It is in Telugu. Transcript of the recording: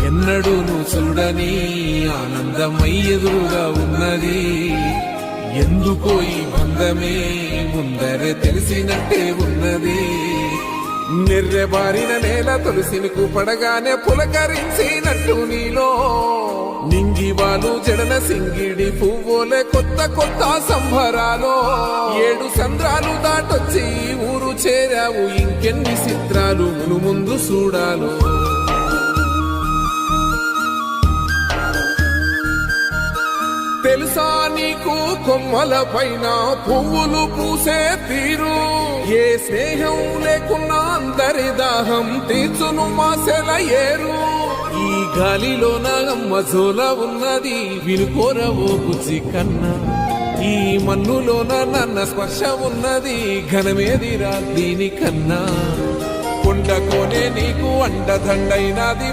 ఎన్నడూను చూడని ఆనందమై ఎదురుగా ఉన్నది. ఎందుకో ఈ బంధమే ముందరే తెలిసినట్టే ఉన్నది. నిర్రెబారిన నేల తులసినికు పడగానే పులకరించినట్టు నీలో నింగివాలు జడన సింగిడి పువ్వులే కొత్త కొత్త సంబరాలో. 7 సంద్రాలు దాటొచ్చి ఊరు చేరావు, ఇంకెన్ని చిత్రాలు మును ముందు చూడాలో. తెలుసా నీకు కొమ్మల పైన పువ్వులు పూసే తీరు, ఏ స్నేహం లేకున్నా అందరి దాహం తీర్చును మాసెల ఏరు. ఈ గాలిలోన మజోల ఉన్నది వినుకోరవో బుజ్జి కన్నా, ఈ మన్నులోన నన్న స్పర్శ ఉన్నది ఘనమేదిరా దీనికన్నా. కొండకోనే నీకు అండదండైనది